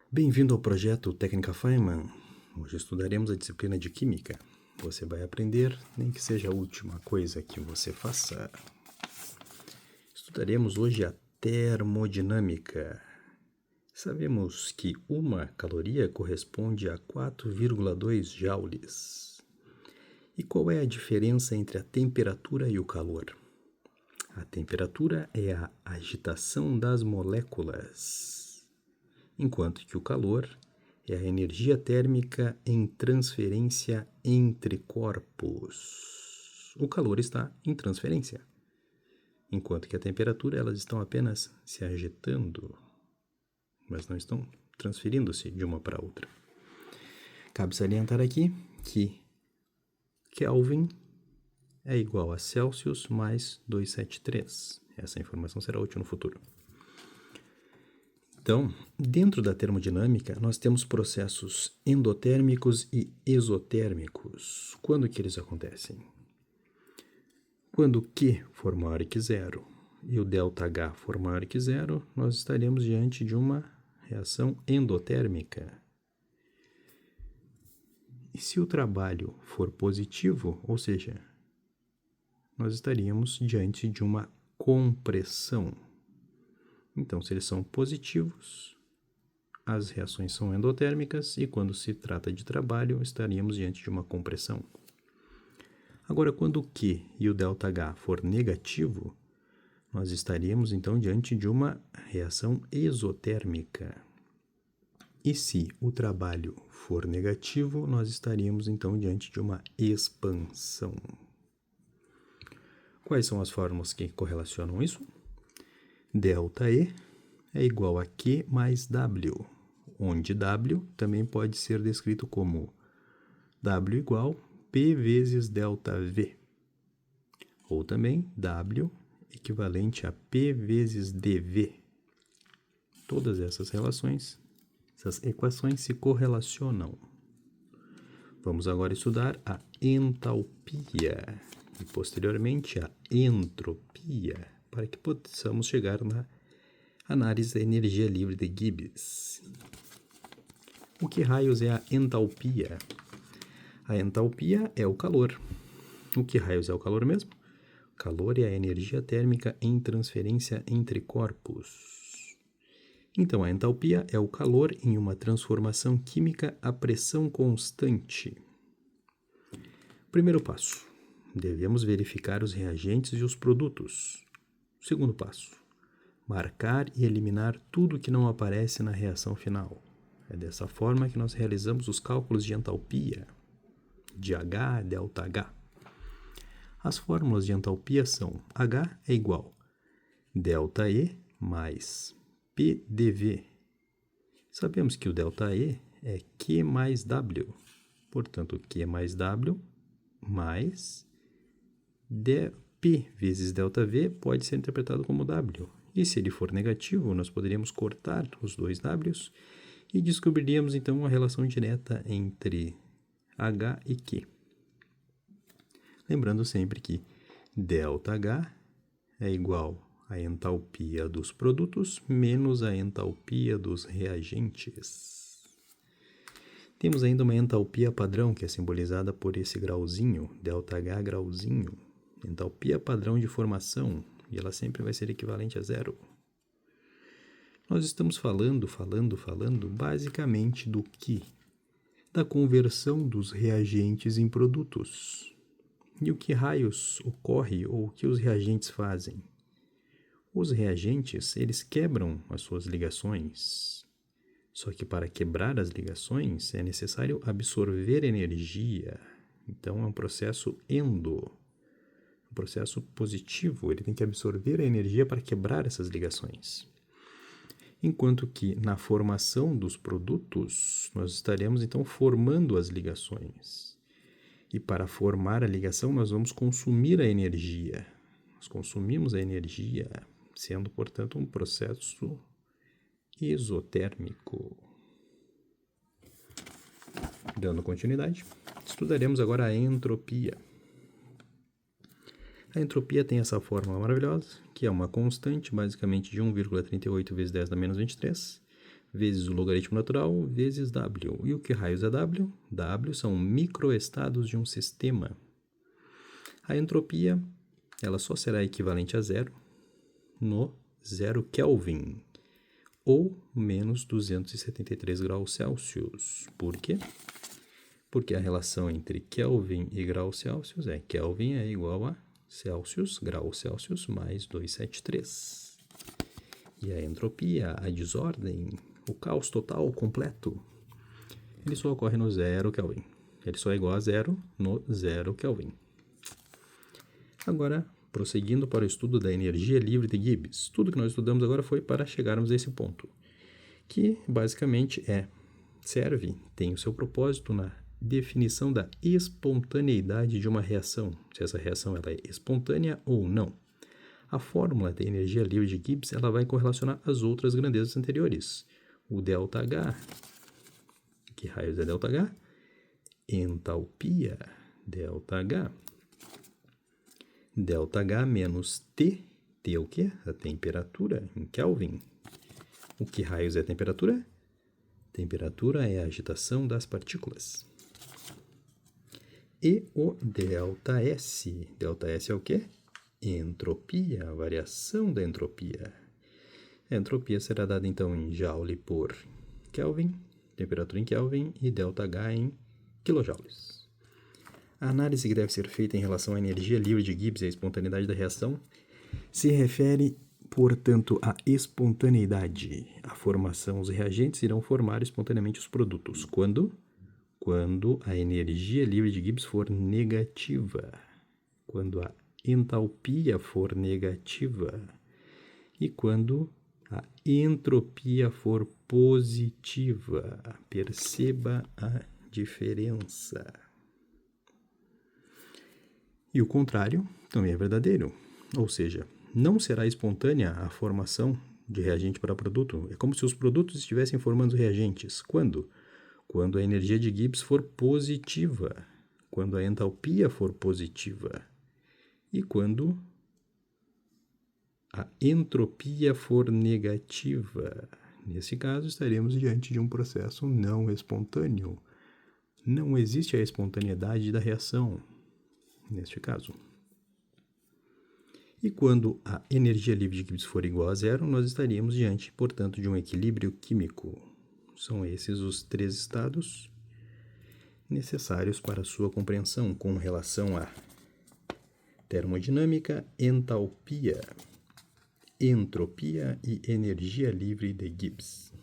Bem-vindo ao projeto Técnica Feynman. Hoje estudaremos a disciplina de Química. Você vai aprender, nem que seja a última coisa que você faça. Estudaremos hoje a termodinâmica. Sabemos que uma caloria corresponde a 4,2 joules. E qual é a diferença entre a temperatura e o calor? A temperatura é a agitação das moléculas, enquanto que o calor é a energia térmica em transferência entre corpos. O calor está em transferência, enquanto que a temperatura elas estão apenas se agitando, mas não estão transferindo-se de uma para outra. Cabe salientar aqui que Kelvin é igual a Celsius mais 273. Essa informação será útil no futuro. Então, dentro da termodinâmica, nós temos processos endotérmicos e exotérmicos. Quando que eles acontecem? Quando Q for maior que zero e o ΔH for maior que zero, nós estaremos diante de uma reação endotérmica. E se o trabalho for positivo, ou seja, nós estaríamos diante de uma compressão. Então, se eles são positivos, as reações são endotérmicas e quando se trata de trabalho, estaríamos diante de uma compressão. Agora, quando o Q e o ΔH for negativo, nós estaríamos então diante de uma reação exotérmica. E se o trabalho for negativo, nós estaríamos então diante de uma expansão. Quais são as fórmulas que correlacionam isso? ΔE é igual a Q mais W, onde W também pode ser descrito como W igual P vezes ΔV, ou também W equivalente a P vezes dV. Todas essas relações, essas equações se correlacionam. Vamos agora estudar a entalpia e posteriormente a entropia, para que possamos chegar na análise da energia livre de Gibbs. O que raios é a entalpia? A entalpia é o calor. O que raios é o calor mesmo? O calor é a energia térmica em transferência entre corpos. Então, a entalpia é o calor em uma transformação química a pressão constante. Primeiro passo. Devemos verificar os reagentes e os produtos. Segundo passo. Marcar e eliminar tudo que não aparece na reação final. É dessa forma que nós realizamos os cálculos de entalpia, de H, ΔH. As fórmulas de entalpia são H é igual a ΔE mais PdV. Sabemos que o ΔE é Q mais W. Portanto, Q mais W mais P vezes ΔV pode ser interpretado como W. E se ele for negativo, nós poderíamos cortar os dois Ws e descobriríamos então uma relação direta entre H e Q. Lembrando sempre que ΔH é igual à entalpia dos produtos menos a entalpia dos reagentes. Temos ainda uma entalpia padrão, que é simbolizada por esse grauzinho, ΔH grauzinho. Entalpia padrão de formação, e ela sempre vai ser equivalente a zero. Nós estamos falando basicamente do que? Da conversão dos reagentes em produtos. E o que raios ocorre ou o que os reagentes fazem? Os reagentes, eles quebram as suas ligações. Só que para quebrar as ligações é necessário absorver energia. Então é um processo um processo positivo. Ele tem que absorver a energia para quebrar essas ligações. Enquanto que na formação dos produtos, nós estaremos então formando as ligações. E para formar a ligação, nós vamos consumir a energia. Nós consumimos a energia, sendo, portanto, um processo exotérmico. Dando continuidade, estudaremos agora a entropia. A entropia tem essa fórmula maravilhosa, que é uma constante, basicamente de 1,38 vezes 10 na menos 23, vezes o logaritmo natural vezes W. E o que raios é W? W são microestados de um sistema. A entropia, ela só será equivalente a zero no 0 Kelvin, ou menos 273 graus Celsius. Por quê? Porque a relação entre Kelvin e graus Celsius é Kelvin é igual a Celsius, graus Celsius, mais 273. E a entropia, a desordem, o caos total completo, ele só ocorre no 0 Kelvin. Ele só é igual a zero no 0 Kelvin. Agora, prosseguindo para o estudo da energia livre de Gibbs. Tudo que nós estudamos agora foi para chegarmos a esse ponto, que basicamente tem o seu propósito na definição da espontaneidade de uma reação, se essa reação ela é espontânea ou não. A fórmula da energia livre de Gibbs ela vai correlacionar as outras grandezas anteriores. O ΔH, que raios é ΔH? Entalpia, ΔH. ΔH menos T é o quê? A temperatura em Kelvin. O que raios é temperatura? Temperatura é a agitação das partículas. E o ΔS. ΔS é o quê? Entropia, a variação da entropia. A entropia será dada então em Joule por Kelvin, temperatura em Kelvin, e ΔH em quilojoules. A análise que deve ser feita em relação à energia livre de Gibbs e à espontaneidade da reação se refere, portanto, à espontaneidade. A formação, os reagentes irão formar espontaneamente os produtos. Quando a energia livre de Gibbs for negativa. Quando a entalpia for negativa. E quando a entropia for positiva. Perceba a diferença. E o contrário também é verdadeiro, ou seja, não será espontânea a formação de reagente para produto. É como se os produtos estivessem formando reagentes. Quando? Quando a energia de Gibbs for positiva, quando a entalpia for positiva e quando a entropia for negativa. Nesse caso, estaremos diante de um processo não espontâneo. Não existe a espontaneidade da reação. Neste caso. E quando a energia livre de Gibbs for igual a zero, nós estaríamos diante, portanto, de um equilíbrio químico. São esses os 3 estados necessários para sua compreensão com relação a termodinâmica, entalpia, entropia e energia livre de Gibbs.